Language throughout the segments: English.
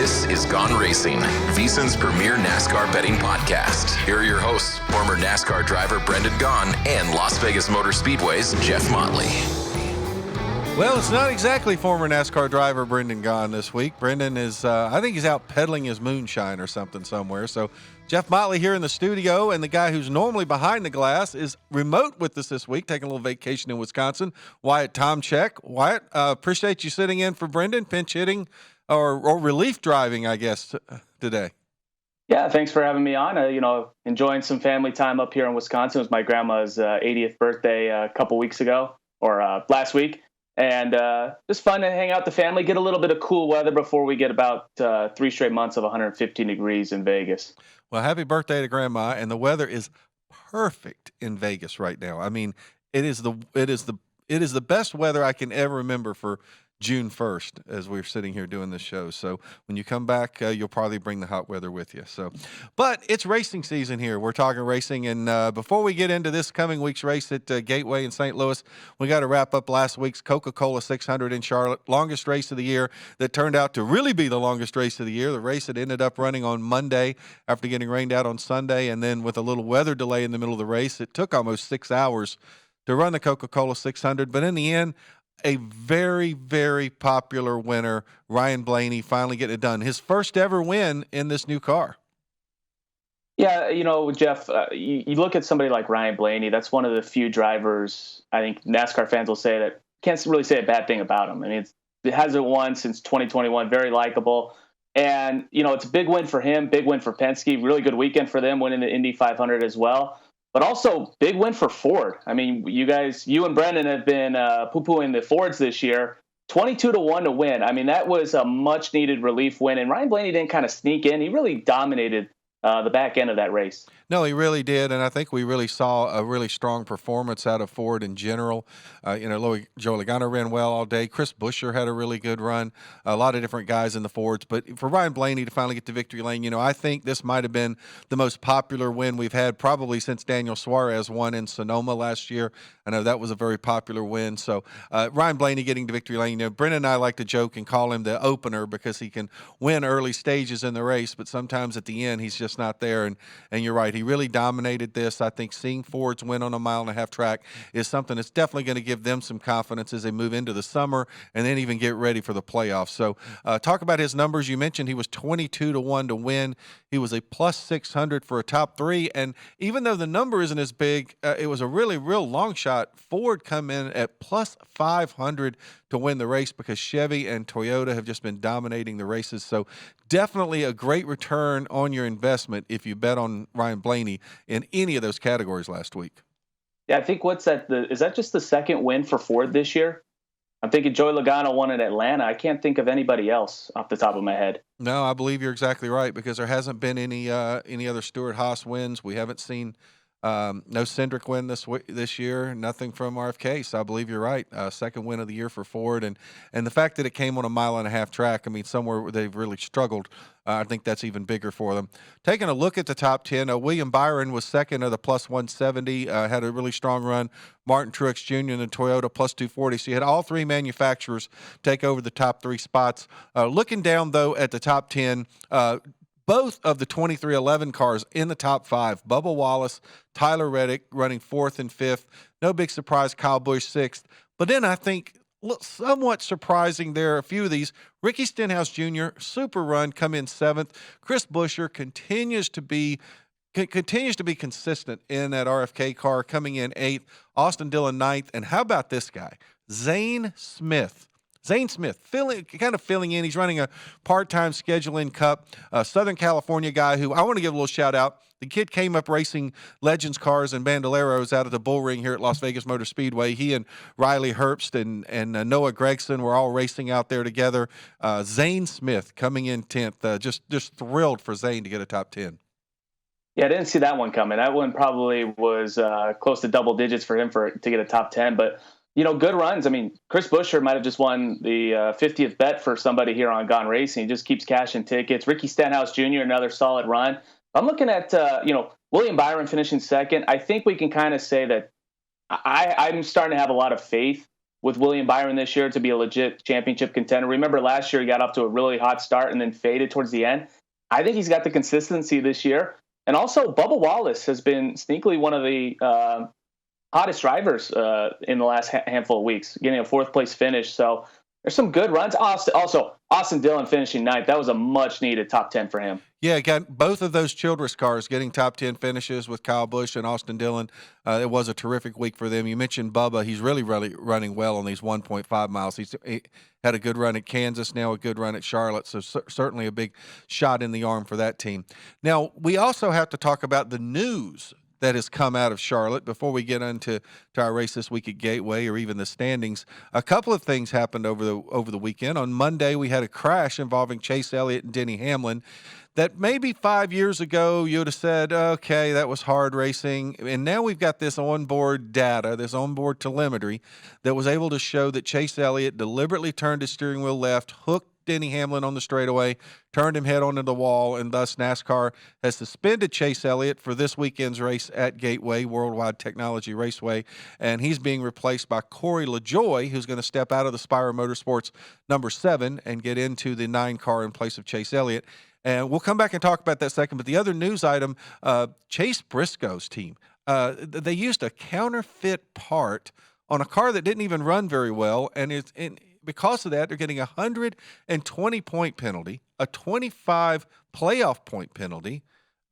This is Gone Racin, VSiN's premier NASCAR betting podcast. Here are your hosts, former NASCAR driver Brendan Gaughan and Las Vegas Motor Speedway's Jeff Motley. Well, it's not exactly former NASCAR driver Brendan Gaughan this week. Brendan is, I think he's out peddling his moonshine or something somewhere. So Jeff Motley here in the studio, and the guy who's normally behind the glass is remote with us this week, taking a little vacation in Wisconsin. Wyatt Tomchek. Wyatt, appreciate you sitting in for Brendan, pinch hitting or relief driving, I guess, today. Yeah, thanks for having me on. Enjoying some family time up here in Wisconsin. It was my grandma's 80th birthday a couple weeks ago, or last week. And just fun to hang out with the family, get a little bit of cool weather before we get about 3 straight months of 115 degrees in Vegas. Well, happy birthday to Grandma, and the weather is perfect in Vegas right now. I mean, it is the best weather I can ever remember for June 1st as we're sitting here doing this show. So when you come back, you'll probably bring the hot weather with you. But it's racing season here. We're talking racing. And before we get into this coming week's race at Gateway in St. Louis, we got to wrap up last week's Coca-Cola 600 in Charlotte, longest race of the year that turned out to really be the longest race of the year. The race that ended up running on Monday after getting rained out on Sunday. And then with a little weather delay in the middle of the race, it took almost 6 hours to run the Coca-Cola 600. But in the end, a very, very popular winner, Ryan Blaney, finally getting it done. His first ever win in this new car. Yeah, Jeff, you look at somebody like Ryan Blaney, that's one of the few drivers, I think NASCAR fans will say that can't really say a bad thing about him. I mean, it hasn't won since 2021, very likable. And, it's a big win for him, big win for Penske, really good weekend for them, winning the Indy 500 as well. But also, big win for Ford. I mean, you and Brendan have been poo-pooing the Fords this year. 22-1 to win. I mean, that was a much-needed relief win. And Ryan Blaney didn't kind of sneak in. He really dominated the back end of that race. No, he really did, and I think we really saw a really strong performance out of Ford in general. Joey Logano ran well all day. Chris Buescher had a really good run. A lot of different guys in the Fords. But for Ryan Blaney to finally get to victory lane, I think this might have been the most popular win we've had probably since Daniel Suarez won in Sonoma last year. I know that was a very popular win. So Ryan Blaney getting to victory lane. Brendan and I like to joke and call him the opener because he can win early stages in the race, but sometimes at the end he's just not there. And you're right. He really dominated this. I think seeing Fords win on a 1.5 mile track is something that's definitely going to give them some confidence as they move into the summer and then even get ready for the playoffs. So talk about his numbers. You mentioned he was 22-1 to win. He was a plus 600 for a top 3. And even though the number isn't as big, it was a really real long shot. Ford come in at plus 500 to win the race because Chevy and Toyota have just been dominating the races. So definitely a great return on your investment if you bet on Ryan Blaney in any of those categories last week. Yeah, I think is that just the second win for Ford this year? I'm thinking Joey Logano won in Atlanta. I can't think of anybody else off the top of my head. No, I believe you're exactly right because there hasn't been any other Stewart-Haas wins. We haven't seen no Cindric win this year, nothing from RFK. So I believe you're right. Second win of the year for Ford. And the fact that it came on a 1.5 mile track, I mean, somewhere where they've really struggled, I think that's even bigger for them. Taking a look at the top 10, William Byron was second of the plus 170, had a really strong run. Martin Truex Jr. in the Toyota plus 240. So you had all 3 manufacturers take over the top 3 spots. Looking down, though, at the top 10, both of the 2311 cars in the top 5, Bubba Wallace, Tyler Reddick running 4th and 5th. No big surprise, Kyle Busch 6th. But then I think somewhat surprising there are a few of these. Ricky Stenhouse Jr., super run, come in 7th. Chris Buescher continues to be consistent in that RFK car, coming in 8th. Austin Dillon 9th. And how about this guy, Zane Smith? Zane Smith, filling in. He's running a part-time schedule-in Cup, a Southern California guy who I want to give a little shout-out. The kid came up racing Legends cars and Bandoleros out at the Bull Ring here at Las Vegas Motor Speedway. He and Riley Herbst and Noah Gregson were all racing out there together. Zane Smith coming in 10th. Just thrilled for Zane to get a top 10. Yeah, I didn't see that one coming. That one probably was close to double digits for him to get a top 10, but good runs. I mean, Chris Buescher might have just won the 50th bet for somebody here on Gone Racing. He just keeps cashing tickets. Ricky Stenhouse Jr., another solid run. I'm looking at, William Byron finishing second. I think we can kind of say that I'm starting to have a lot of faith with William Byron this year to be a legit championship contender. Remember last year he got off to a really hot start and then faded towards the end. I think he's got the consistency this year. And also Bubba Wallace has been sneakily one of the hottest drivers in the last handful of weeks, getting a 4th place finish. So there's some good runs. Also, Austin Dillon finishing 9th. That was a much-needed top 10 for him. Yeah, again, both of those Childress cars getting top 10 finishes with Kyle Busch and Austin Dillon. It was a terrific week for them. You mentioned Bubba. He's really running well on these 1.5 miles. He had a good run at Kansas, now a good run at Charlotte, so certainly a big shot in the arm for that team. Now, we also have to talk about the news that has come out of Charlotte before we get into our race this week at Gateway or even the standings. A couple of things happened over the weekend. On Monday, we had a crash involving Chase Elliott and Denny Hamlin that maybe 5 years ago you would have said, okay, that was hard racing. And now we've got this onboard data, this onboard telemetry that was able to show that Chase Elliott deliberately turned his steering wheel left, hooked Denny Hamlin on the straightaway, turned him head on into the wall, and thus NASCAR has suspended Chase Elliott for this weekend's race at Gateway, World Wide Technology Raceway, and he's being replaced by Corey LaJoie, who's going to step out of the Spire Motorsports number 7 and get into the 9 car in place of Chase Elliott. And we'll come back and talk about that second. But the other news item, Chase Briscoe's team, they used a counterfeit part on a car that didn't even run very well, and because of that, they're getting a 120-point penalty, a 25 playoff point penalty.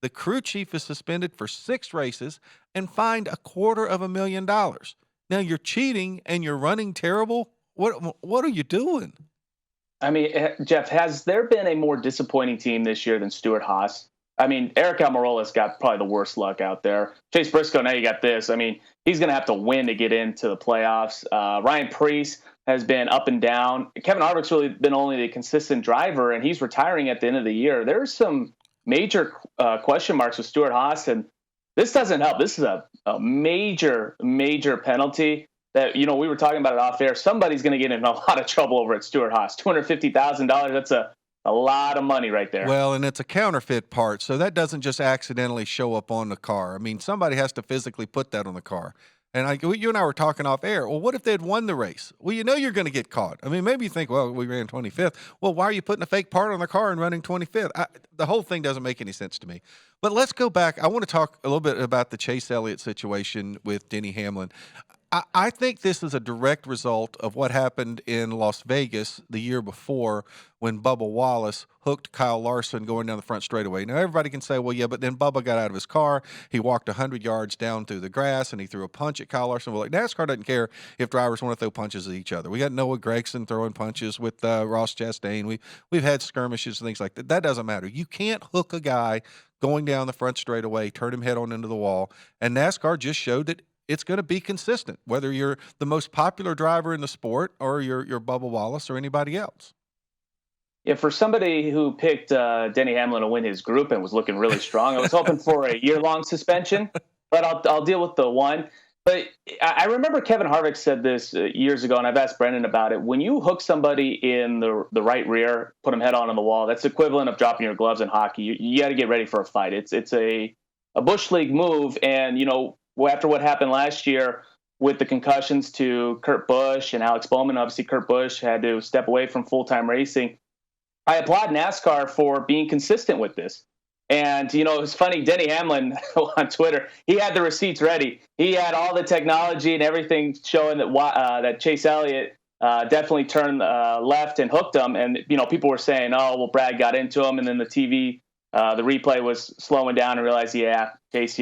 The crew chief is suspended for 6 races and fined $250,000. Now you're cheating and you're running terrible. What are you doing? I mean, Jeff, has there been a more disappointing team this year than Stewart-Haas? I mean, Eric Almirola's got probably the worst luck out there. Chase Briscoe, now you got this. I mean, he's going to have to win to get into the playoffs. Ryan Preece has been up and down. Kevin Harvick's really been only the consistent driver, and he's retiring at the end of the year. There's some major question marks with Stewart-Haas, and this doesn't help. This is a major, major penalty that, we were talking about it off air. Somebody's going to get in a lot of trouble over at Stewart-Haas. $250,000, that's a lot of money right there. Well, and it's a counterfeit part, so that doesn't just accidentally show up on the car. I mean, somebody has to physically put that on the car. And you and I were talking off air. Well, what if they had won the race? Well, you're going to get caught. I mean, maybe you think, well, we ran 25th. Well, why are you putting a fake part on the car and running 25th? The whole thing doesn't make any sense to me. But let's go back. I want to talk a little bit about the Chase Elliott situation with Denny Hamlin. I think this is a direct result of what happened in Las Vegas the year before when Bubba Wallace hooked Kyle Larson going down the front straightaway. Now, everybody can say, well, yeah, but then Bubba got out of his car. He walked 100 yards down through the grass, and he threw a punch at Kyle Larson. Well, like, NASCAR doesn't care if drivers want to throw punches at each other. We got Noah Gragson throwing punches with Ross Chastain. We've had skirmishes and things like that. That doesn't matter. You can't hook a guy going down the front straightaway, turn him head on into the wall. And NASCAR just showed that it's going to be consistent, whether you're the most popular driver in the sport or you're Bubba Wallace or anybody else. Yeah, for somebody who picked Denny Hamlin to win his group and was looking really strong, I was hoping for a year-long suspension, but I'll deal with the one. But I remember Kevin Harvick said this years ago, and I've asked Brendan about it. When you hook somebody in the right rear, put them head on the wall, that's equivalent of dropping your gloves in hockey. You got to get ready for a fight. It's a Busch League move, and, after what happened last year with the concussions to Kurt Busch and Alex Bowman, obviously Kurt Busch had to step away from full-time racing. I applaud NASCAR for being consistent with this. And, it's funny, Denny Hamlin on Twitter, he had the receipts ready. He had all the technology and everything showing that Chase Elliott definitely turned left and hooked him. And, people were saying, oh, well, Brad got into him. And then the TV, the replay was slowing down and realized, yeah, Chase,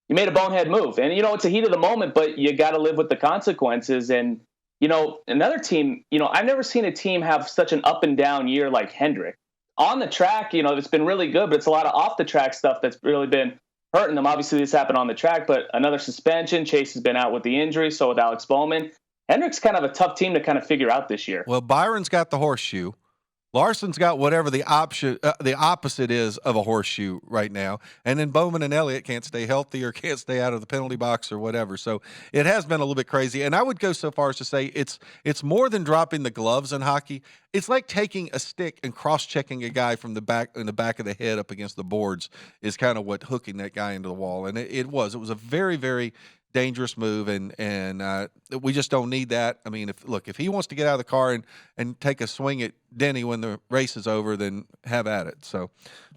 you made a bonehead move. And, it's a heat of the moment, but you got to live with the consequences. And, another team, I've never seen a team have such an up and down year like Hendrick. On the track, it's been really good, but it's a lot of off the track stuff that's really been hurting them. Obviously, this happened on the track, but another suspension. Chase has been out with the injury, so with Alex Bowman. Hendrick's kind of a tough team to kind of figure out this year. Well, Byron's got the horseshoe. Larson's got whatever the opposite is of a horseshoe right now. And then Bowman and Elliott can't stay healthy or can't stay out of the penalty box or whatever. So it has been a little bit crazy. And I would go so far as to say it's more than dropping the gloves in hockey. It's like taking a stick and cross-checking a guy from the back of the head up against the boards is kind of what hooking that guy into the wall. And it was a very, very dangerous move, and we just don't need that. I mean, if he wants to get out of the car and take a swing at Denny when the race is over, then have at it. So,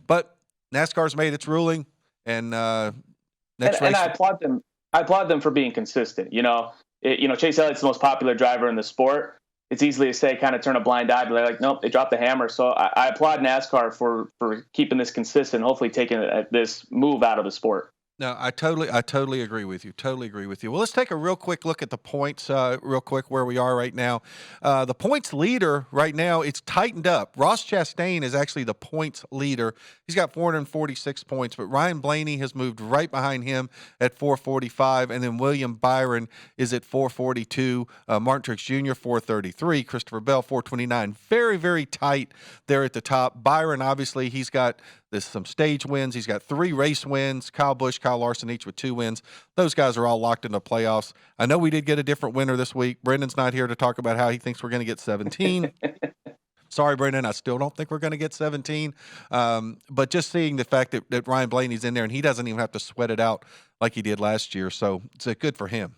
but NASCAR's made its ruling, and next race. And I applaud them. I applaud them for being consistent. Chase Elliott's the most popular driver in the sport. It's easy to say, kind of turn a blind eye, but they're like, nope, they dropped the hammer. So I applaud NASCAR for keeping this consistent, hopefully taking this move out of the sport. No, I totally agree with you. Totally agree with you. Well, let's take a real quick look at the points, real quick, where we are right now. The points leader right now, it's tightened up. Ross Chastain is actually the points leader. He's got 446 points, but Ryan Blaney has moved right behind him at 445, and then William Byron is at 442. Martin Truex Jr. 433. Christopher Bell 429. Very, very tight there at the top. Byron, obviously, he's got some stage wins. He's got 3 race wins. Kyle Busch, Kyle Larson, each with 2 wins. Those guys are all locked in the playoffs. I know we did get a different winner this week. Brendan's not here to talk about how he thinks we're going to get 17. Sorry, Brendan. I still don't think we're going to get 17. But just seeing the fact that Ryan Blaney's in there and he doesn't even have to sweat it out like he did last year. So it's good for him.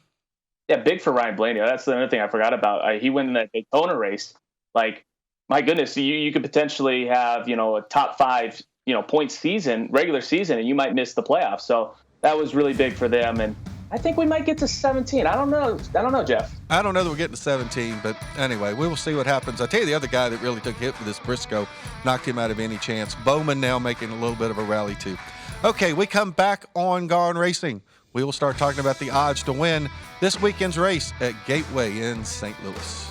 Yeah, big for Ryan Blaney. That's the other thing I forgot about. He went in that Daytona race. Like, my goodness, you could potentially have, a top 5 points season, regular season, and you might miss the playoffs. So that was really big for them. And I think we might get to 17. I don't know, Jeff. I don't know that we're getting to 17, but anyway, we will see what happens. I'll tell you the other guy that really took a hit for this, Briscoe, knocked him out of any chance. Bowman now making a little bit of a rally too. Okay, we come back on Gone Racing. We will start talking about the odds to win this weekend's race at Gateway in St. Louis.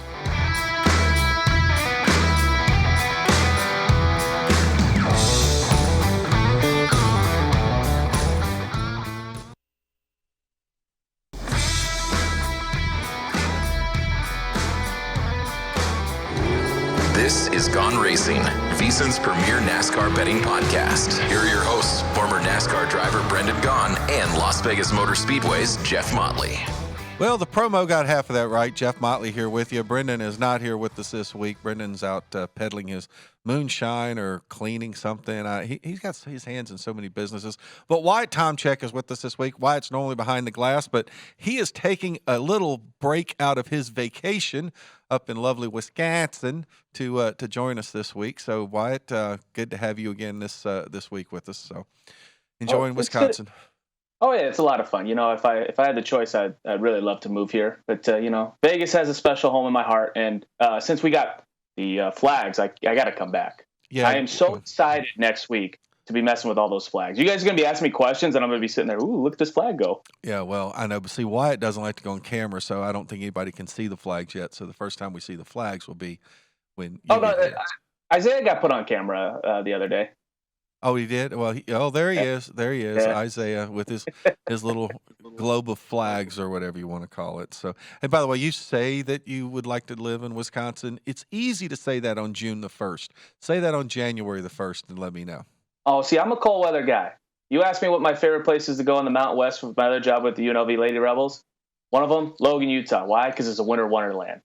This is Gone Racing, VSiN's premier NASCAR betting podcast. Here are your hosts, former NASCAR driver Brendan Gaughan and Las Vegas Motor Speedway's Jeff Motley. Well, the promo got half of that right. Jeff Motley here with you. Brendan is not here with us this week. Brendan's out peddling his moonshine or cleaning something. He's got his hands in so many businesses. But Wyatt Tomchek is with us this week. Wyatt's normally behind the glass, but he is taking a little break out of his vacation up in lovely Wisconsin to join us this week. So Wyatt, good to have you again this week with us. So enjoying Wisconsin. Good. Oh yeah, it's a lot of fun. If I had the choice, I'd really love to move here. But Vegas has a special home in my heart, and since we got the flags, I got to come back. Yeah, I am so excited next week to be messing with all those flags. You guys are going to be asking me questions, and I'm going to be sitting there. Ooh, look at this flag go. Yeah, well, I know, but see, Wyatt doesn't like to go on camera, so I don't think anybody can see the flags yet. So the first time we see the flags will be when. Isaiah got put on camera the other day. Oh, he did? Well, there he is. There he is, yeah. Isaiah, with his little globe of flags or whatever you want to call it. So, and by the way, you say that you would like to live in Wisconsin. It's easy to say that on June the 1st. Say that on January the 1st and let me know. Oh, see, I'm a cold weather guy. You asked me what my favorite place is to go in the Mountain West with my other job with the UNLV Lady Rebels. One of them, Logan, Utah. Why? Because it's a winter wonderland.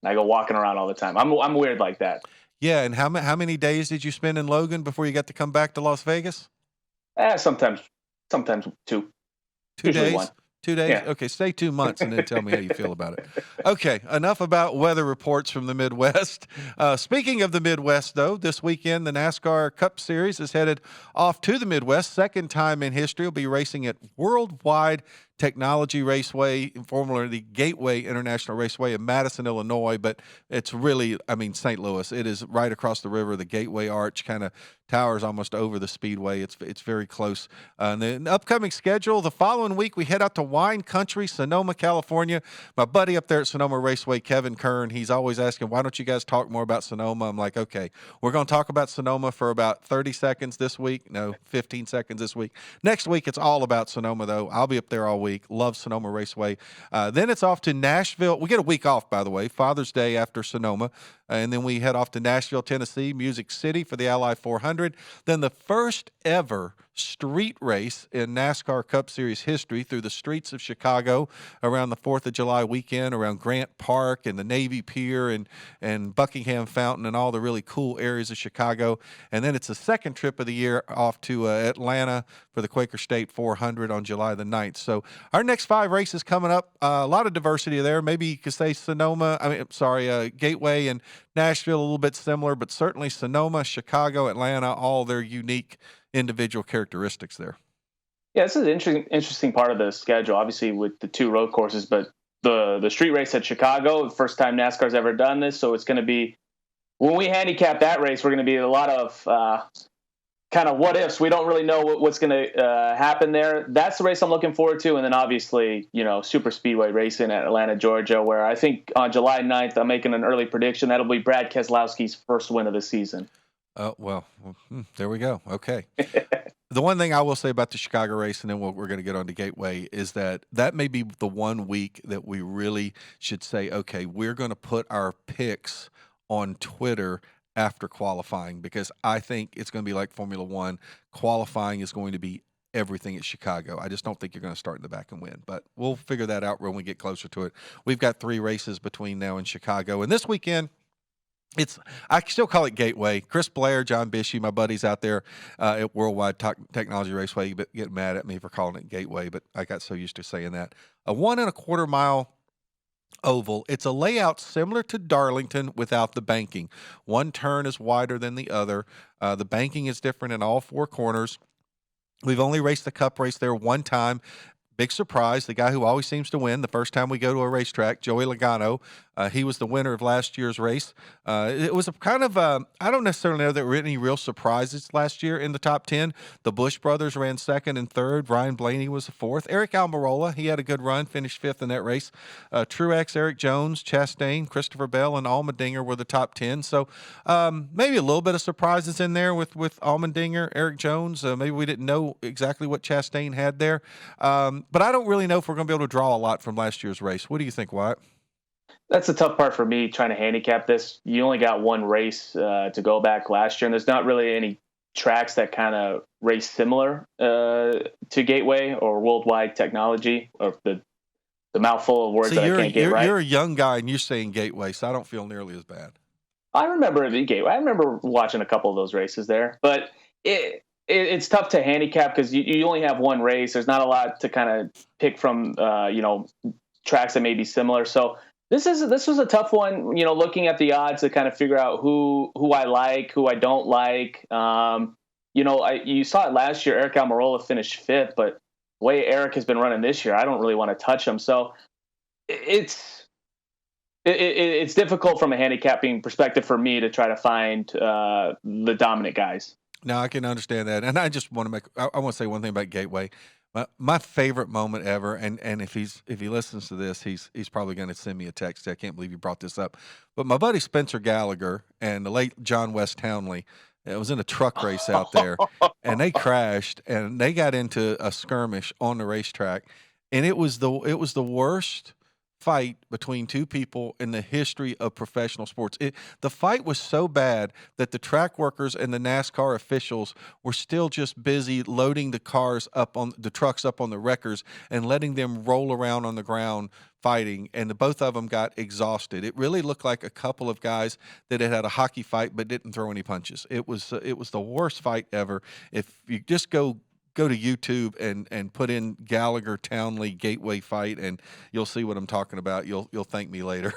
And I go walking around all the time. I'm weird like that. Yeah, and how many days did you spend in Logan before you got to come back to Las Vegas? Sometimes 2. 2 days? 1. 2 days? Yeah. Okay, stay 2 months and then tell me how you feel about it. Okay, enough about weather reports from the Midwest. Speaking of the Midwest, though, this weekend the NASCAR Cup Series is headed off to the Midwest. Second time in history. Will be racing at World Wide Technology Raceway, formerly the Gateway International Raceway in Madison, Illinois, but it's really, St. Louis. It is right across the river. The Gateway Arch kind of towers almost over the speedway. It's very close. The upcoming schedule, the following week we head out to Wine Country, Sonoma, California. My buddy up there at Sonoma Raceway, Kevin Kern, he's always asking, why don't you guys talk more about Sonoma? I'm like, okay, we're going to talk about Sonoma for about 30 seconds this week. No, 15 seconds this week. Next week, it's all about Sonoma, though. I'll be up there all week. Love Sonoma Raceway. Then it's off to Nashville. We get a week off, by the way, Father's Day after Sonoma. And then we head off to Nashville, Tennessee, Music City for the Ally 400. Then the first ever street race in NASCAR Cup Series history through the streets of Chicago around the 4th of July weekend, around Grant Park and the Navy Pier and Buckingham Fountain and all the really cool areas of Chicago. And then it's the second trip of the year off to Atlanta for the Quaker State 400 on July the 9th. So our next 5 races coming up, a lot of diversity there. Maybe you could say Gateway and Nashville a little bit similar, but certainly Sonoma, Chicago, Atlanta, all their unique individual characteristics there. Yeah, this is an interesting part of the schedule, obviously with the 2 road courses, but the street race at Chicago, the first time NASCAR's ever done this, so it's going to be, when we handicap that race, we're going to be a lot of kind of what ifs. We don't really know what's going to happen there. That's the race I'm looking forward to, and then obviously, super speedway racing at Atlanta, Georgia, where I think on July 9th, I'm making an early prediction. That'll be Brad Keselowski's first win of the season. There we go. Okay. The one thing I will say about the Chicago race, and then we're going to get on to Gateway, is that may be the one week that we really should say, okay, we're going to put our picks on Twitter after qualifying, because I think it's going to be like Formula One. Qualifying is going to be everything at Chicago. I just don't think you're going to start in the back and win, but we'll figure that out when we get closer to it. We've got 3 races between now and Chicago, and this weekend, I still call it Gateway. Chris Blair, John Bishey, my buddies out there at World Wide Technology Raceway get mad at me for calling it Gateway, but I got so used to saying that. A 1.25 mile oval. It's a layout similar to Darlington without the banking. One turn is wider than the other. The banking is different in all 4 corners. We've only raced the Cup race there one time. Big surprise, the guy who always seems to win the first time we go to a racetrack, Joey Logano. He was the winner of last year's race. It was a kind of, I don't necessarily know there were any real surprises last year in the top 10. The Busch brothers ran 2nd and 3rd. Ryan Blaney was the 4th. Eric Almirola, he had a good run, finished 5th in that race. Truex, Eric Jones, Chastain, Christopher Bell, and Allmendinger were the top 10. So maybe a little bit of surprises in there with Allmendinger, Eric Jones. Maybe we didn't know exactly what Chastain had there. But I don't really know if we're going to be able to draw a lot from last year's race. What do you think, Wyatt? That's the tough part for me trying to handicap this. You only got one race to go back last year, and there's not really any tracks that kind of race similar to Gateway or World Wide Technology, or the mouthful of words that I can't get right. You're a young guy, and you're saying Gateway, so I don't feel nearly as bad. I remember the Gateway. I remember watching a couple of those races there, but it's tough to handicap because you only have one race. There's not a lot to kind of pick from, tracks that may be similar. So this was a tough one, looking at the odds to kind of figure out who I like, who I don't like. You saw it last year. Eric Almirola finished 5th, but the way Eric has been running this year, I don't really want to touch him. So it's difficult from a handicapping perspective for me to try to find the dominant guys. No, I can understand that. And I just want to I want to say one thing about Gateway. My favorite moment ever, and if he listens to this, he's probably going to send me a text. I can't believe you brought this up. But my buddy Spencer Gallagher and the late John West Townley, it was in a truck race out there, and they crashed, and they got into a skirmish on the racetrack, and it was the worst fight between 2 people in the history of professional sports. The fight was so bad that the track workers and the NASCAR officials were still just busy loading the trucks up on the wreckers and letting them roll around on the ground fighting, and both of them got exhausted. It really looked like a couple of guys that had a hockey fight but didn't throw any punches. It was the worst fight ever. If you just go to YouTube and put in Gallagher Townley Gateway fight, and you'll see what I'm talking about. You'll thank me later.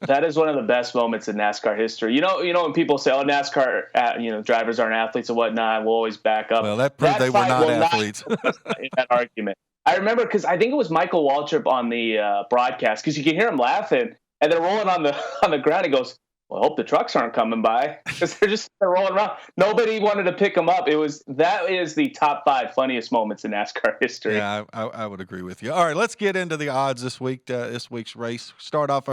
That is one of the best moments in NASCAR history. When people say, "Oh, NASCAR, drivers aren't athletes and whatnot," we'll always back up. Well, that proved they were not athletes. In that argument, I remember because I think it was Michael Waltrip on the broadcast, because you can hear him laughing, and they're rolling on the ground. He goes, "Well, I hope the trucks aren't coming by," because they're rolling around. Nobody wanted to pick them up. That is the top 5 funniest moments in NASCAR history. Yeah, I would agree with you. All right, let's get into the odds this week. This week's race. Start off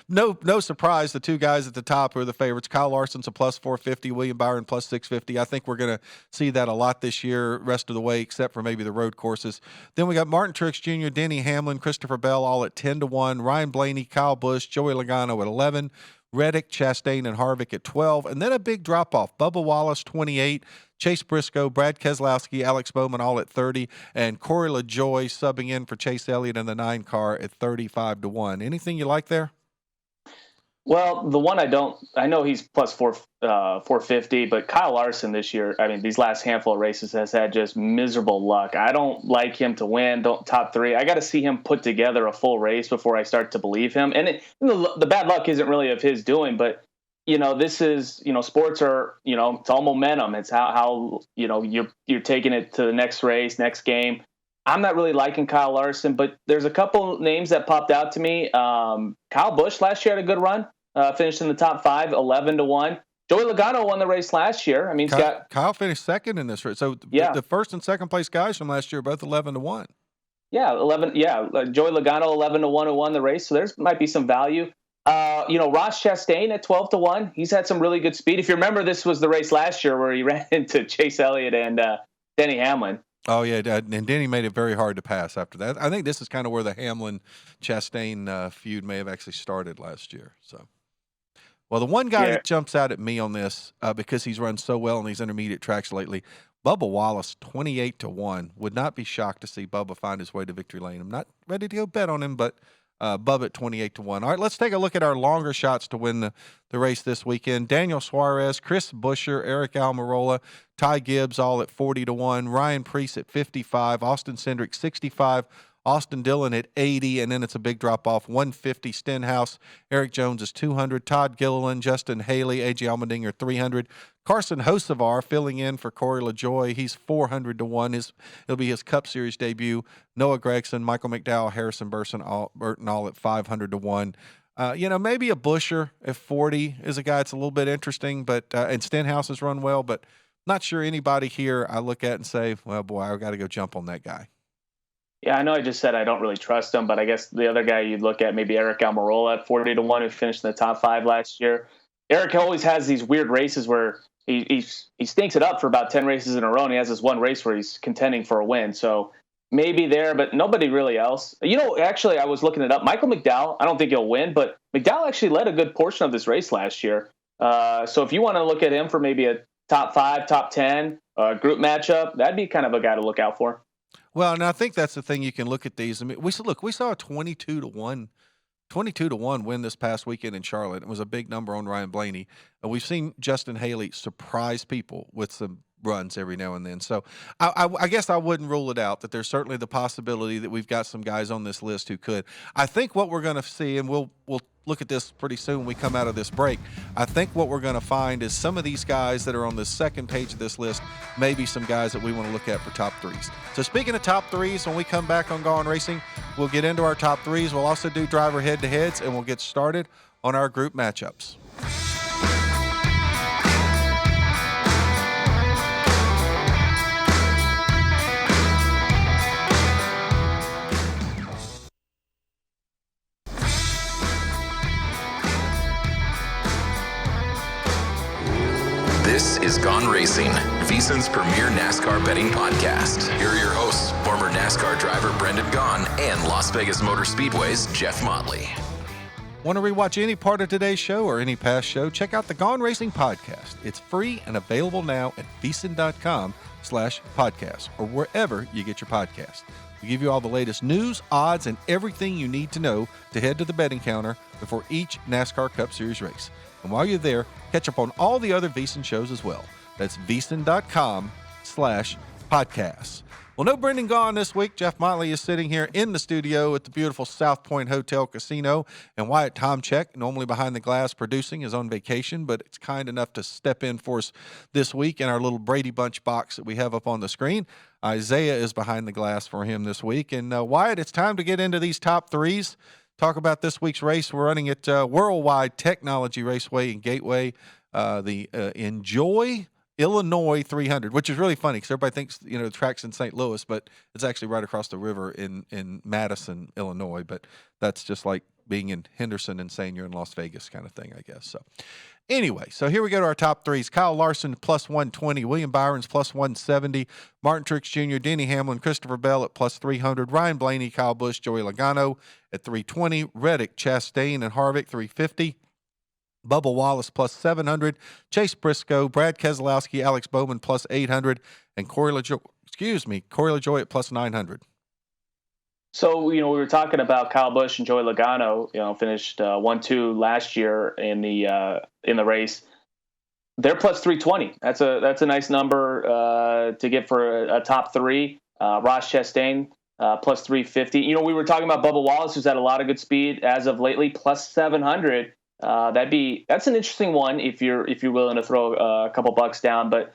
no surprise. The 2 guys at the top are the favorites. Kyle Larson's a plus 450. William Byron plus 650. I think we're going to see that a lot this year, rest of the way, except for maybe the road courses. Then we got Martin Truex Jr., Denny Hamlin, Christopher Bell, all at 10-1. Ryan Blaney, Kyle Busch, Joey Logano at 11. Reddick, Chastain, and Harvick at 12. And then a big drop-off. Bubba Wallace, 28. Chase Briscoe, Brad Keselowski, Alex Bowman all at 30. And Corey LaJoie subbing in for Chase Elliott in the 9 car at 35-1. Anything you like there? Well, the one I know he's plus 450, but Kyle Larson this year, I mean, these last handful of races has had just miserable luck. I don't like him to win, top 3. I got to see him put together a full race before I start to believe him. And the bad luck isn't really of his doing, but, this is, sports are, it's all momentum. It's how you're taking it to the next race, next game. I'm not really liking Kyle Larson, but there's a couple names that popped out to me. Kyle Busch last year had a good run. Finished in the top 5, 11-1. Joey Logano won the race last year. I mean, Kyle finished second in this race. So the first and second place guys from last year both 11-1. Yeah, 11. Yeah, Joey Logano 11-1 who won the race. So there might be some value. Ross Chastain at 12-1. He's had some really good speed. If you remember, this was the race last year where he ran into Chase Elliott and Denny Hamlin. Oh, yeah, and Denny made it very hard to pass after that. I think this is kind of where the Hamlin-Chastain feud may have actually started last year. So. Well, the one guy that jumps out at me on this because he's run so well on these intermediate tracks lately, Bubba Wallace, 28-1. Would not be shocked to see Bubba find his way to victory lane. I'm not ready to go bet on him, but Bubba at 28-1. All right, let's take a look at our longer shots to win the race this weekend. Daniel Suarez, Chris Buescher, Eric Almirola, Ty Gibbs all at 40-1. Ryan Preece at 55. Austin Cindric, 65. Austin Dillon at 80, and then it's a big drop-off, 150. Stenhouse, Eric Jones is 200. Todd Gilliland, Justin Haley, A.J. Allmendinger, 300. Carson Hocevar filling in for Corey LaJoie. He's 400-1. It'll be his Cup Series debut. Noah Gragson, Michael McDowell, Harrison Burton all at 500-1. Maybe a Buescher at 40 is a guy that's a little bit interesting, but and Stenhouse has run well, but not sure anybody here I look at and say, well, boy, I've got to go jump on that guy. Yeah, I know I just said I don't really trust him, but I guess the other guy you'd look at, maybe Eric Almirola at 40-1, who finished in the top 5 last year. Eric always has these weird races where he stinks it up for about 10 races in a row, and he has this one race where he's contending for a win. So maybe there, but nobody really else. Actually, I was looking it up. Michael McDowell, I don't think he'll win, but McDowell actually led a good portion of this race last year. So if you want to look at him for maybe a top 5, top 10 group matchup, that'd be kind of a guy to look out for. Well, and I think that's the thing. You can look at these. I mean, we saw a 22-1 win this past weekend in Charlotte. It was a big number on Ryan Blaney. And we've seen Justin Haley surprise people with some runs every now and then. So I guess I wouldn't rule it out that there's certainly the possibility that we've got some guys on this list who could. I think what we're going to see, and we'll look at this pretty soon when we come out of this break, I think what we're going to find is some of these guys that are on the second page of this list, maybe some guys that we want to look at for top 3s. So speaking of top 3s, when we come back on Gone Racing, we'll get into our top 3s. We'll also do driver head-to-heads, and we'll get started on our group matchups. This is Gone Racing, VSiN's premier NASCAR betting podcast. Here are your hosts, former NASCAR driver Brendan Gaughan and Las Vegas Motor Speedway's Jeff Motley. Want to rewatch any part of today's show or any past show? Check out the Gone Racing podcast. It's free and available now at VSiN.com/podcast or wherever you get your podcast. We give you all the latest news, odds, and everything you need to know to head to the betting counter before each NASCAR Cup Series race. And while you're there, catch up on all the other VSiN shows as well. That's VSiN.com/podcasts. Well, no Brendan Gaughan this week. Jeff Motley is sitting here in the studio at the beautiful South Point Hotel Casino. And Wyatt Tomchek, normally behind the glass producing, is on vacation, but it's kind enough to step in for us this week in our little Brady Bunch box that we have up on the screen. Isaiah is behind the glass for him this week. And Wyatt, it's time to get into these top 3s. Talk about this week's race. We're running at World Wide Technology Raceway in Gateway, the Enjoy Illinois 300, which is really funny because everybody thinks the track's in St. Louis, but it's actually right across the river in Madison, Illinois. But that's just like being in Henderson and saying you're in Las Vegas kind of thing, I guess. So anyway, so here we go to our top 3s. Kyle Larson plus 120, William Byron's plus 170, Martin Truex Jr., Denny Hamlin, Christopher Bell at plus 300, Ryan Blaney, Kyle Busch, Joey Logano at 320, Reddick, Chastain, and Harvick 350. Bubba Wallace plus 700, Chase Briscoe, Brad Keselowski, Alex Bowman plus 800, and Corey LaJoie at plus 900. So, we were talking about Kyle Busch and Joey Logano, finished 1-2 last year in the race. They're plus 320. That's a nice number to get for a top three. Ross Chastain plus 350. We were talking about Bubba Wallace, who's had a lot of good speed as of lately, plus 700. That's an interesting one if you're willing to throw a couple bucks down. But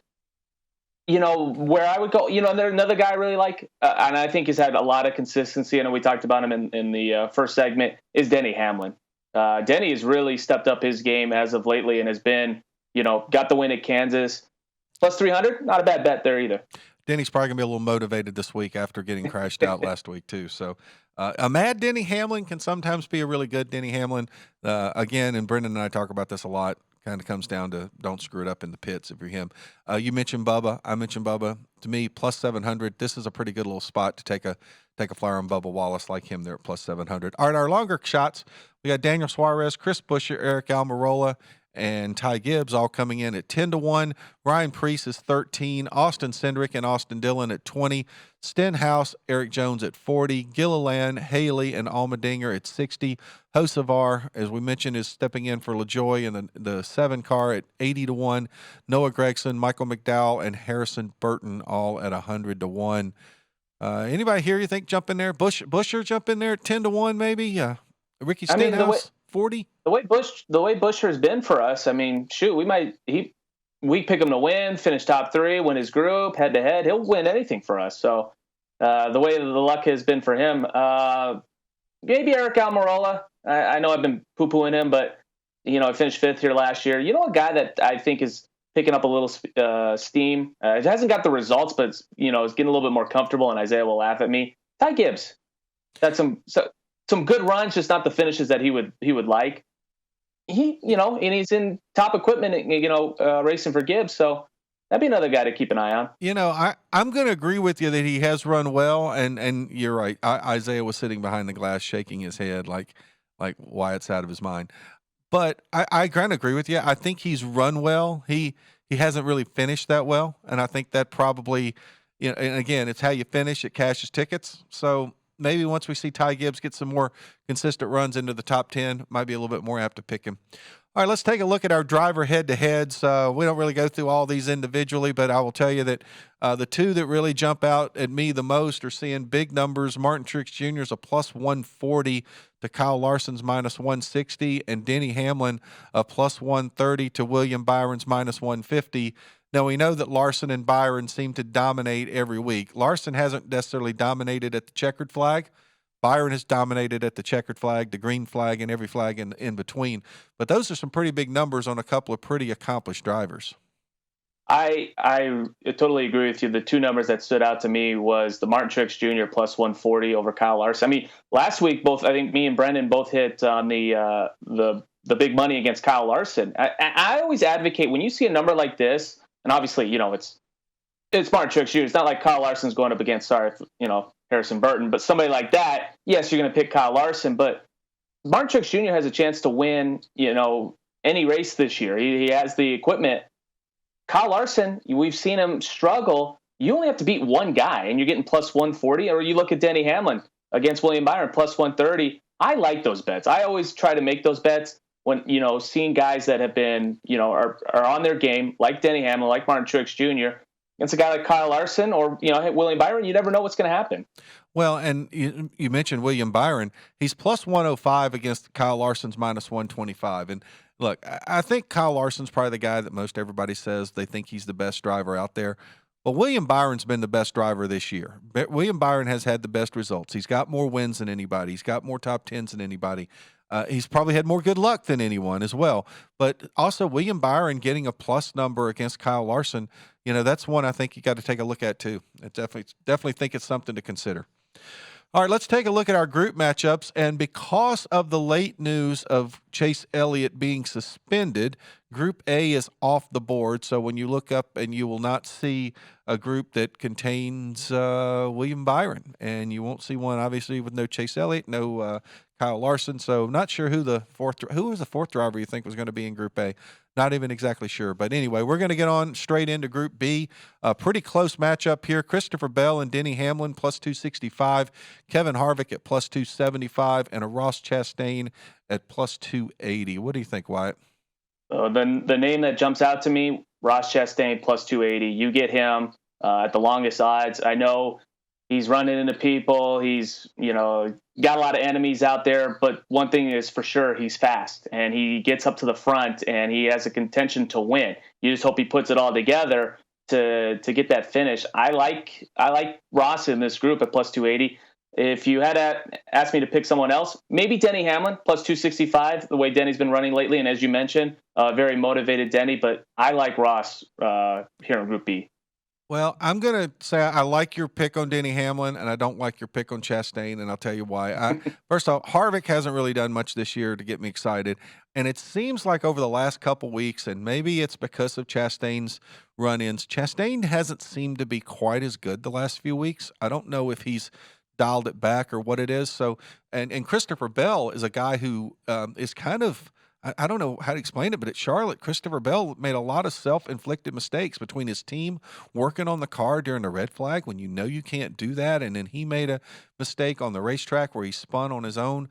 where I would go, there's another guy I really like, and I think he's had a lot of consistency. I know we talked about him in the first segment, is Denny Hamlin. Denny has really stepped up his game as of lately and has been, got the win at Kansas. Plus 300, not a bad bet there either. Denny's probably going to be a little motivated this week after getting crashed out last week, too. So a mad Denny Hamlin can sometimes be a really good Denny Hamlin. Again, and Brendan and I talk about this a lot, kind of comes down to don't screw it up in the pits if you're him. You mentioned Bubba. I mentioned Bubba. To me, plus 700. This is a pretty good little spot to take a flyer on Bubba Wallace, like him there at plus 700. All right, our longer shots, we got Daniel Suarez, Chris Buescher, Eric Almirola, and Ty Gibbs all coming in at 10-1. Ryan Preece is 13. Austin Cindric and Austin Dillon at 20. Stenhouse, Eric Jones at 40. Gilliland, Haley, and Allmendinger at 60. Hocevar, as we mentioned, is stepping in for LaJoie in the 7 car at 80-1. Noah Gragson, Michael McDowell, and Harrison Burton all at 100-1. Anybody here you think jump in there? Buescher jump in there at 10-1 maybe? Ricky Stenhouse, 40? The way Buescher's been for us, shoot, we pick him to win, finish top 3, win his group, head to head. He'll win anything for us. So the way the luck has been for him, maybe Eric Almirola. I know I've been poo-pooing him, but he finished 5th here last year. A guy that I think is picking up a little steam. It hasn't got the results, but it's getting a little bit more comfortable. And Isaiah will laugh at me. Ty Gibbs, that's some good runs, just not the finishes that he would like. And he's in top equipment, racing for Gibbs. So that'd be another guy to keep an eye on. I'm going to agree with you that he has run well, and you're right. Isaiah was sitting behind the glass shaking his head like Wyatt's out of his mind. But I kind of agree with you. I think he's run well. He hasn't really finished that well, and I think that probably, and again, it's how you finish. It cashes tickets. So maybe once we see Ty Gibbs get some more consistent runs into the top 10, might be a little bit more apt to pick him. All right, let's take a look at our driver head-to-heads. We don't really go through all these individually, but I will tell you that the two that really jump out at me the most are seeing big numbers. Martin Truex Jr. is a plus 140 to Kyle Larson's minus 160, and Denny Hamlin a plus 130 to William Byron's minus 150. Now, we know that Larson and Byron seem to dominate every week. Larson hasn't necessarily dominated at the checkered flag. Byron has dominated at the checkered flag, the green flag, and every flag in between. But those are some pretty big numbers on a couple of pretty accomplished drivers. I totally agree with you. The two numbers that stood out to me was the Martin Truex Jr. plus 140 over Kyle Larson. Last week, I think me and Brendan both hit on the big money against Kyle Larson. I always advocate when you see a number like this, and obviously, it's Martin Truex Jr. It's not like Kyle Larson's going up against, Harrison Burton, but somebody like that, yes, you're going to pick Kyle Larson, but Martin Truex Jr. has a chance to win, any race this year. He has the equipment. Kyle Larson, we've seen him struggle. You only have to beat one guy, and you're getting plus 140, or you look at Denny Hamlin against William Byron, plus 130. I like those bets. I always try to make those bets when, seeing guys that have been, are on their game, like Denny Hamlin, like Martin Truex Jr., against a guy like Kyle Larson or, William Byron, you never know what's going to happen. Well, and you mentioned William Byron. He's plus 105 against Kyle Larson's minus 125. And look, I think Kyle Larson's probably the guy that most everybody says they think he's the best driver out there. But William Byron's been the best driver this year. William Byron has had the best results. He's got more wins than anybody. He's got more top 10s than anybody. He's probably had more good luck than anyone as well. But also William Byron getting a plus number against Kyle Larson, that's one I think you got to take a look at too. I definitely think it's something to consider. All right, let's take a look at our group matchups. And because of the late news of Chase Elliott being suspended, Group A is off the board. So when you look up, and you will not see a group that contains William Byron, and you won't see one obviously with no Chase Elliott, no Kyle Larson. So not sure who was the fourth driver you think was going to be in Group A. Not even exactly sure. But anyway, we're going to get on straight into Group B. A pretty close matchup here. Christopher Bell and Denny Hamlin plus 265, Kevin Harvick at plus 275, and a Ross Chastain at plus 280. What do you think, Wyatt? The name that jumps out to me, Ross Chastain plus 280. You get him at the longest odds. I know he's running into people. He's, got a lot of enemies out there, but one thing is for sure, he's fast and he gets up to the front and he has a contention to win. You just hope he puts it all together to get that finish. I like Ross in this group at plus 280. If you had asked me to pick someone else, maybe Denny Hamlin plus 265, the way Denny's been running lately. And as you mentioned, very motivated Denny, but I like Ross here in Group B. Well, I'm going to say I like your pick on Denny Hamlin, and I don't like your pick on Chastain, and I'll tell you why. First off, Harvick hasn't really done much this year to get me excited, and it seems like over the last couple weeks, and maybe it's because of Chastain's run-ins, Chastain hasn't seemed to be quite as good the last few weeks. I don't know if he's dialed it back or what it is. So, and Christopher Bell is a guy who is kind of, I don't know how to explain it, but at Charlotte, Christopher Bell made a lot of self-inflicted mistakes between his team working on the car during the red flag when you can't do that, and then he made a mistake on the racetrack where he spun on his own.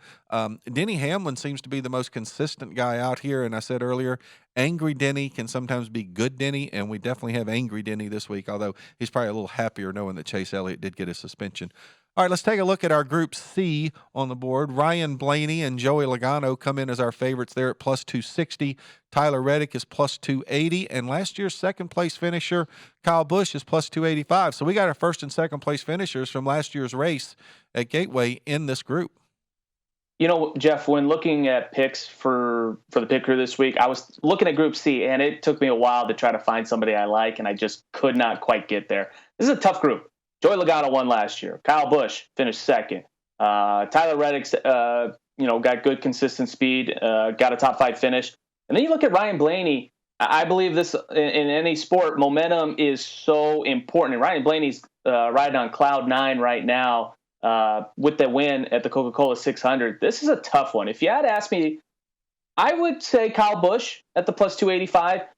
Denny Hamlin seems to be the most consistent guy out here, and I said earlier, angry Denny can sometimes be good Denny, and we definitely have angry Denny this week, although he's probably a little happier knowing that Chase Elliott did get a suspension. All right, let's take a look at our Group C on the board. Ryan Blaney and Joey Logano come in as our favorites there at plus 260. Tyler Reddick is plus 280. And last year's second-place finisher, Kyle Busch, is plus 285. So we got our first and second-place finishers from last year's race at Gateway in this group. Jeff, when looking at picks for the pick crew this week, I was looking at Group C, and it took me a while to try to find somebody I like, and I just could not quite get there. This is a tough group. Joey Logano won last year. Kyle Busch finished second. Tyler Reddick's, got good consistent speed, got a top 5 finish. And then you look at Ryan Blaney. I believe this in any sport, momentum is so important. And Ryan Blaney's riding on cloud 9 right now with the win at the Coca-Cola 600. This is a tough one. If you had asked me, I would say Kyle Busch at the plus 285.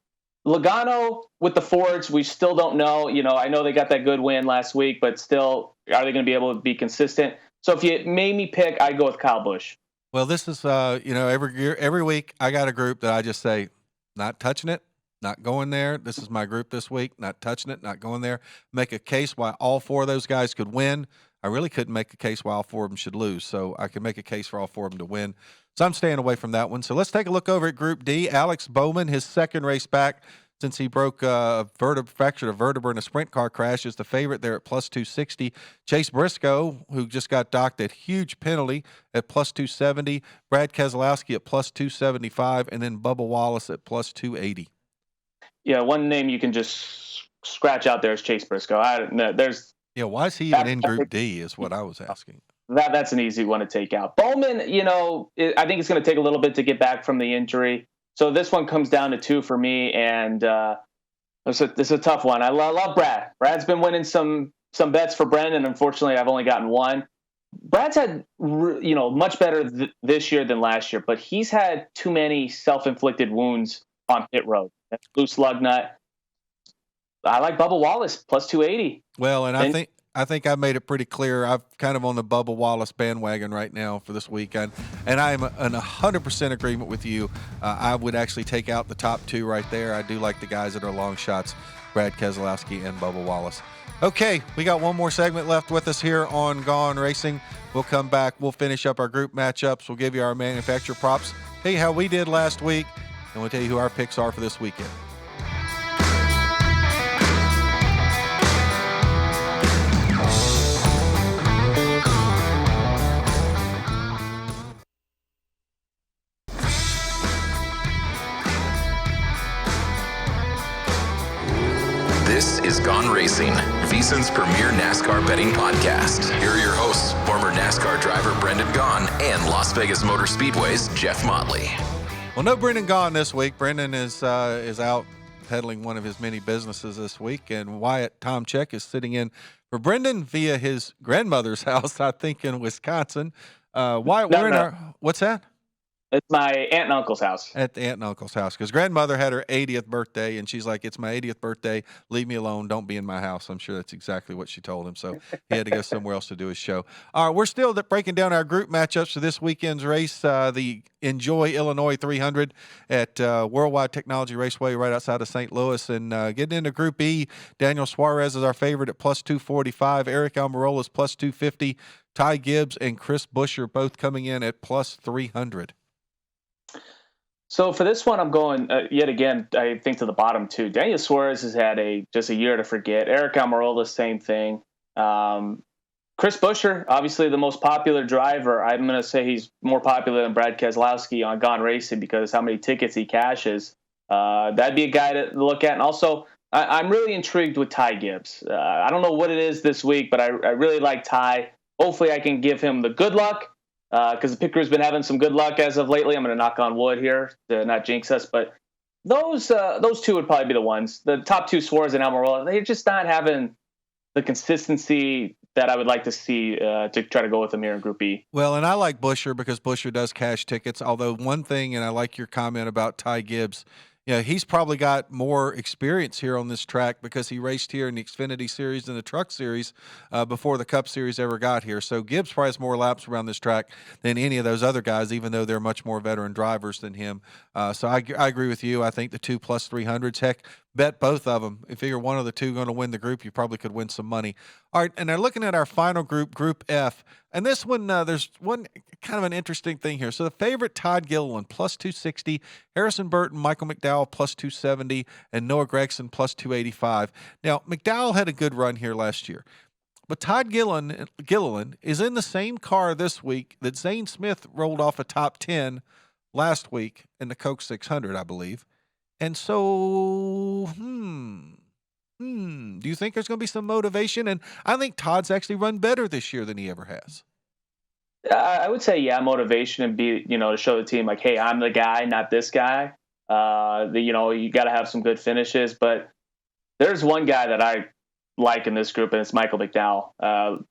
Logano with the Fords, we still don't know. I know they got that good win last week, but still, are they going to be able to be consistent? So if you made me pick, I'd go with Kyle Busch. Well, this is, every week I got a group that I just say, not touching it, not going there. This is my group this week, not touching it, not going there. Make a case why all 4 of those guys could win. I really couldn't make a case why all 4 of them should lose, so I can make a case for all 4 of them to win. So I'm staying away from that one. So let's take a look over at Group D. Alex Bowman, his second race back since he broke fractured a vertebra in a sprint car crash, is the favorite there at plus 260. Chase Briscoe, who just got docked at huge penalty, at plus 270. Brad Keselowski at plus 275, and then Bubba Wallace at plus 280. Yeah, one name you can just scratch out there is Chase Briscoe. Why is he even in Group D is what I was asking. That's an easy one to take out. Bowman, I think it's going to take a little bit to get back from the injury. So this one comes down to 2 for me, and this is a tough one. I love Brad. Brad's been winning some bets for Brendan. Unfortunately, I've only gotten one. Brad's had much better this year than last year, but he's had too many self-inflicted wounds on pit road. Loose lug nut. I like Bubba Wallace plus 280. Well, and I think I made it pretty clear. I'm kind of on the Bubba Wallace bandwagon right now for this weekend, and I am in 100% agreement with you. I would actually take out the top 2 right there. I do like the guys that are long shots, Brad Keselowski and Bubba Wallace. Okay, we got one more segment left with us here on Gone Racing. We'll come back. We'll finish up our group matchups. We'll give you our manufacturer props, tell you how we did last week, and we'll tell you who our picks are for this weekend. This is Gone Racin, VSiN's premier NASCAR betting podcast. Here are your hosts, former NASCAR driver Brendan Gaughan and Las Vegas Motor Speedway's Jeff Motley. Well, no Brendan Gaughan this week. Brendan is out peddling one of his many businesses this week, and Wyatt Tomchek is sitting in for Brendan via his grandmother's house, I think, in Wisconsin. Wyatt, what's that? It's my aunt and uncle's house. At the aunt and uncle's house, because grandmother had her 80th birthday, and she's like, "It's my 80th birthday. Leave me alone. Don't be in my house." I'm sure that's exactly what she told him. So he had to go somewhere else to do his show. All right, we're still breaking down our group matchups for this weekend's race. The Enjoy Illinois 300 at World Wide Technology Raceway right outside of St. Louis. And getting into Group E, Daniel Suarez is our favorite at plus 245. Eric Almirola is plus 250. Ty Gibbs and Chris Buescher both coming in at plus 300. So for this one, I'm going yet again, I think, to the bottom two. Daniel Suarez has had just a year to forget. Eric Almirola, same thing. Chris Buescher, obviously the most popular driver. I'm going to say he's more popular than Brad Keselowski on Gone Racing because how many tickets he cashes. That'd be a guy to look at. And also, I'm really intrigued with Ty Gibbs. I don't know what it is this week, but I really like Ty. Hopefully I can give him the good luck. Because the pit crew's been having some good luck as of lately. I'm going to knock on wood here to not jinx us, but those two would probably be the ones. The top two, Suarez and Almirola, they're just not having the consistency that I would like to see to try to go with them here in Group E. Well, and I like Buescher because Buescher does cash tickets. Although one thing, and I like your comment about Ty Gibbs, he's probably got more experience here on this track because he raced here in the Xfinity Series and the Truck Series before the Cup Series ever got here. So Gibbs probably has more laps around this track than any of those other guys, even though they're much more veteran drivers than him. So I agree with you. I think the two plus 300s, heck, bet both of them. If you're one of the two going to win the group, you probably could win some money. All right, and they're looking at our final group, Group F. And this one, there's one kind of an interesting thing here. So the favorite, Todd Gilliland, plus 260. Harrison Burton, Michael McDowell, plus 270. And Noah Gragson, plus 285. Now, McDowell had a good run here last year. But Todd Gilliland is in the same car this week that Zane Smith rolled off a top 10 last week in the Coke 600, I believe. And so, do you think there's going to be some motivation? And I think Todd's actually run better this year than he ever has. I would say, motivation and to show the team like, hey, I'm the guy, not this guy. You got to have some good finishes. But there's one guy that I like in this group, and it's Michael McDowell.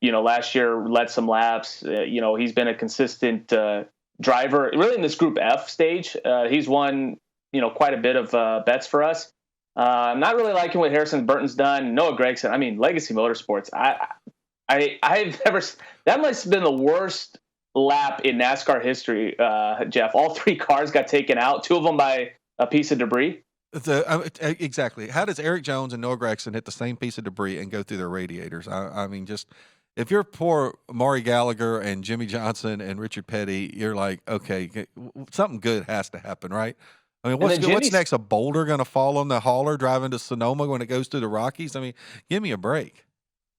Last year led some laps. He's been a consistent driver, really in this Group F stage. He's won quite a bit of bets for us. I'm not really liking what Harrison Burton's done. Noah Gragson, I mean, Legacy Motorsports. I've never. That must have been the worst lap in NASCAR history, Jeff. All three cars got taken out. Two of them by a piece of debris. Exactly. How does Eric Jones and Noah Gragson hit the same piece of debris and go through their radiators? I mean, just if you're poor Maury Gallagher and Jimmy Johnson and Richard Petty, you're like, okay, something good has to happen, right? I mean, what's next? A boulder going to fall on the hauler driving to Sonoma when it goes through the Rockies? I mean, give me a break.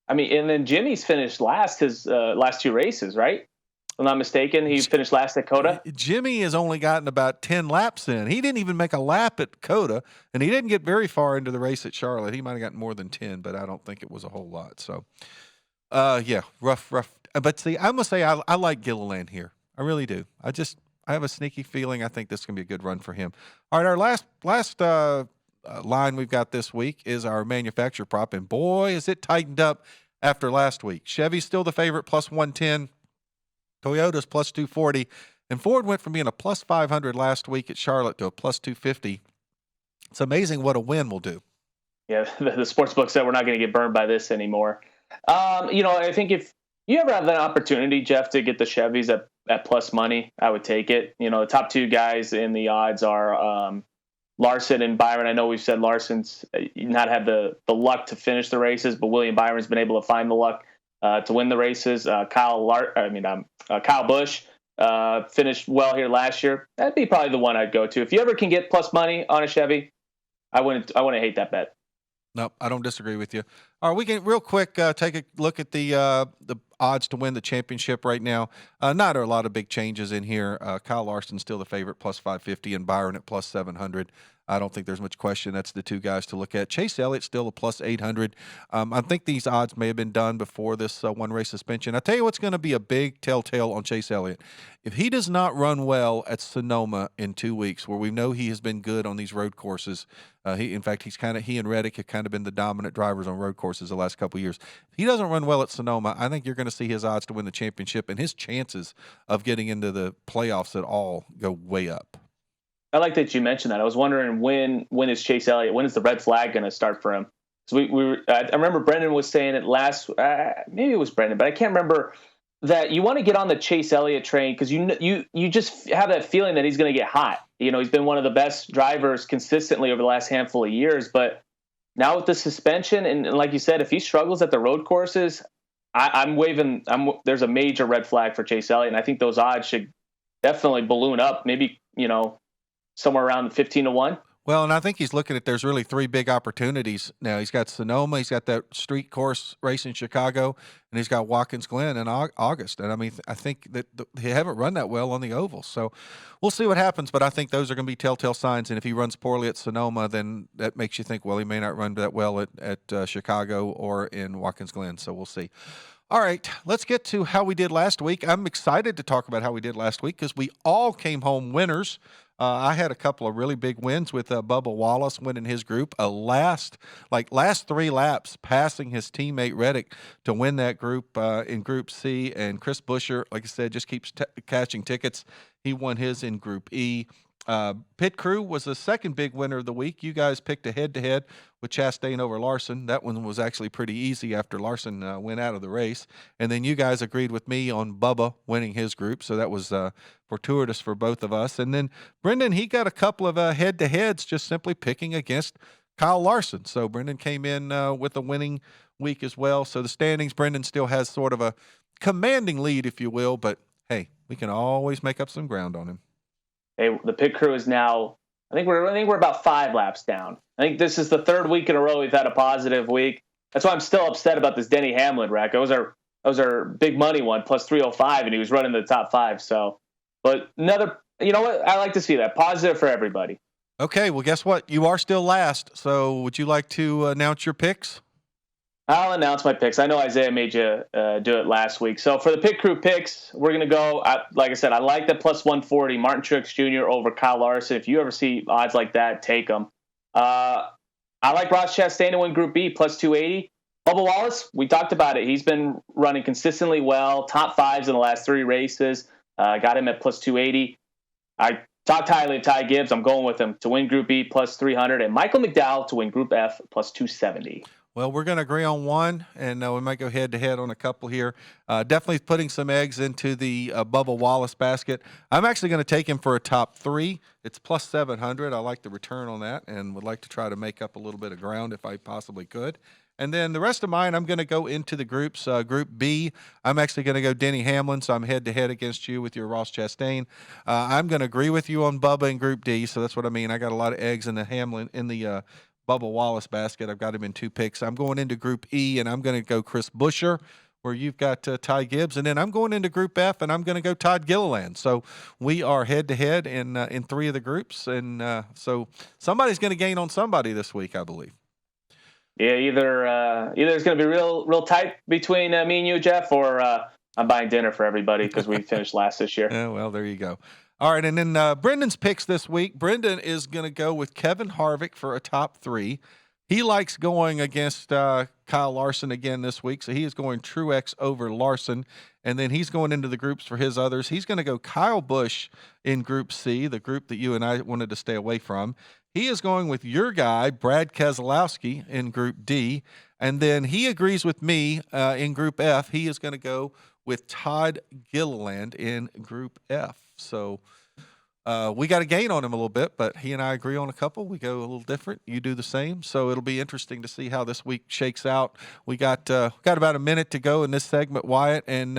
I mean, and then Jimmy's finished last his last two races, right? If I'm not mistaken, he finished last at COTA. Jimmy has only gotten about 10 laps in. He didn't even make a lap at COTA, and he didn't get very far into the race at Charlotte. He might have gotten more than 10, but I don't think it was a whole lot. So, rough. But see, I must say I like Gilliland here. I really do. I have a sneaky feeling I think this is going to be a good run for him. All right, our last line we've got this week is our manufacturer prop, and boy, is it tightened up after last week. Chevy's still the favorite, plus 110. Toyota's plus 240. And Ford went from being a plus 500 last week at Charlotte to a plus 250. It's amazing what a win will do. Yeah, the sports book said we're not going to get burned by this anymore. I think if you ever have that opportunity, Jeff, to get the Chevys at plus money, I would take it. The top two guys in the odds are Larson and Byron. I know we've said Larson's not had the luck to finish the races, but William Byron's been able to find the luck to win the races. Kyle Busch finished well here last year. That'd be probably the one I'd go to. If you ever can get plus money on a Chevy, I wouldn't hate that bet. No, I don't disagree with you. All right, we can real quick take a look at the odds to win the championship right now. Not a lot of big changes in here. Kyle Larson still the favorite, plus 550, and Byron at plus 700. I don't think there's much question. That's the two guys to look at. Chase Elliott still a plus 800. I think these odds may have been done before this one race suspension. I'll tell you what's going to be a big telltale on Chase Elliott. If he does not run well at Sonoma in 2 weeks, where we know he has been good on these road courses, he and Reddick have kind of been the dominant drivers on road courses the last couple of years. If he doesn't run well at Sonoma, I think you're going to see his odds to win the championship, and his chances of getting into the playoffs at all go way up. I like that you mentioned that. I was wondering when is Chase Elliott, when is the red flag going to start for him? So I remember Brendan was saying it last, maybe it was Brendan, but I can't remember, that you want to get on the Chase Elliott train because you just have that feeling that he's going to get hot. You know, he's been one of the best drivers consistently over the last handful of years, but now with the suspension and like you said, if he struggles at the road courses, there's a major red flag for Chase Elliott, and I think those odds should definitely balloon up. Maybe, somewhere around 15-1. Well, and I think he's looking at there's really three big opportunities now. He's got Sonoma, he's got that street course race in Chicago, and he's got Watkins Glen in August. And, I think that they haven't run that well on the oval. So we'll see what happens, but I think those are going to be telltale signs. And if he runs poorly at Sonoma, then that makes you think, well, he may not run that well at Chicago or in Watkins Glen. So we'll see. All right, let's get to how we did last week. I'm excited to talk about how we did last week because we all came home winners. I had a couple of really big wins with Bubba Wallace winning his group, last 3 laps, passing his teammate Reddick to win that group in Group C. And Chris Buescher, like I said, just keeps catching tickets. He won his in Group E. Pit Crew was the second big winner of the week. You guys picked a head-to-head with Chastain over Larson. That one was actually pretty easy after Larson went out of the race. And then you guys agreed with me on Bubba winning his group, so that was fortuitous for both of us. And then Brendan, he got a couple of head-to-heads just simply picking against Kyle Larson. So Brendan came in with a winning week as well. So the standings, Brendan still has sort of a commanding lead, if you will, but hey, we can always make up some ground on him. Hey, the pit crew is now, I think we're about 5 laps down. I think this is the 3rd week in a row we've had a positive week. That's why I'm still upset about this Denny Hamlin wreck. That was our big money one, plus 305, and he was running the top 5. So, but you know what? I like to see that. Positive for everybody. Okay, well, guess what? You are still last. So would you like to announce your picks? I'll announce my picks. I know Isaiah made you do it last week. So for the pit crew picks, we're going to go, like I said, I like the plus 140, Martin Truex Jr. over Kyle Larson. If you ever see odds like that, take them. I like Ross Chastain to win Group B, plus 280. Bubba Wallace, we talked about it. He's been running consistently well, top 5s in the last 3 races. Got him at plus 280. I talked highly of Ty Gibbs. I'm going with him to win Group B, plus 300. And Michael McDowell to win Group F, plus 270. Well, we're going to agree on one, and we might go head-to-head on a couple here. Definitely putting some eggs into the Bubba Wallace basket. I'm actually going to take him for a top 3. It's plus 700. I like the return on that and would like to try to make up a little bit of ground if I possibly could. And then the rest of mine, I'm going to go into the groups. Group B, I'm actually going to go Denny Hamlin, so I'm head-to-head against you with your Ross Chastain. I'm going to agree with you on Bubba in Group D, so that's what I mean. I got a lot of eggs in the Hamlin, in the Bubba Wallace basket. I've got him in 2 picks. I'm going into Group E, and I'm going to go Chris Buescher, where you've got Ty Gibbs. And then I'm going into Group F, and I'm going to go Todd Gilliland. So we are head-to-head in 3 of the groups. And so somebody's going to gain on somebody this week, I believe. Yeah, either it's going to be real tight between me and you, Jeff, or I'm buying dinner for everybody because we finished last this year. Yeah, well, there you go. All right, and then Brendan's picks this week. Brendan is going to go with Kevin Harvick for a top 3. He likes going against Kyle Larson again this week, so he is going Truex over Larson, and then he's going into the groups for his others. He's going to go Kyle Busch in Group C, the group that you and I wanted to stay away from. He is going with your guy, Brad Keselowski, in Group D, and then he agrees with me in Group F. He is going to go with Todd Gilliland in Group F. So we got to gain on him a little bit, but he and I agree on a couple. We go a little different. You do the same. So it'll be interesting to see how this week shakes out. We got about a minute to go in this segment, Wyatt, and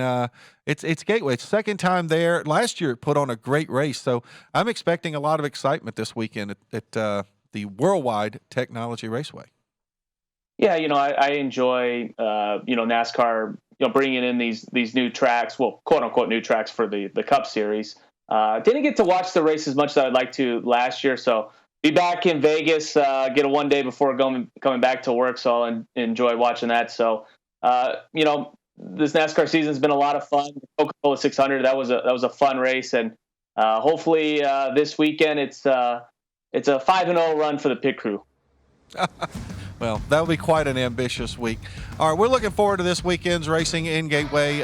it's Gateway. It's second time there. Last year it put on a great race, so I'm expecting a lot of excitement this weekend at the World Wide Technology Raceway. Yeah, I enjoy NASCAR, bringing in these new tracks, well, quote unquote new tracks for the Cup Series. Didn't get to watch the race as much as I'd like to last year, so be back in Vegas, get a one day before coming back to work, so I'll enjoy watching that. So, this NASCAR season's been a lot of fun. The Coca-Cola 600, that was a fun race, and hopefully this weekend it's a 5-0 run for the pit crew. Well, that'll be quite an ambitious week. All right, we're looking forward to this weekend's racing in Gateway.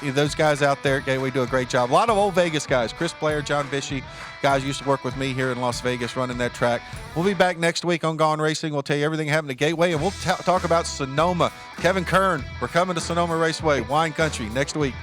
Those guys out there at Gateway do a great job. A lot of old Vegas guys, Chris Blair, John Bishey, guys used to work with me here in Las Vegas running that track. We'll be back next week on Gone Racing. We'll tell you everything happened at Gateway, and we'll talk about Sonoma. Kevin Kern, we're coming to Sonoma Raceway, wine country, next week.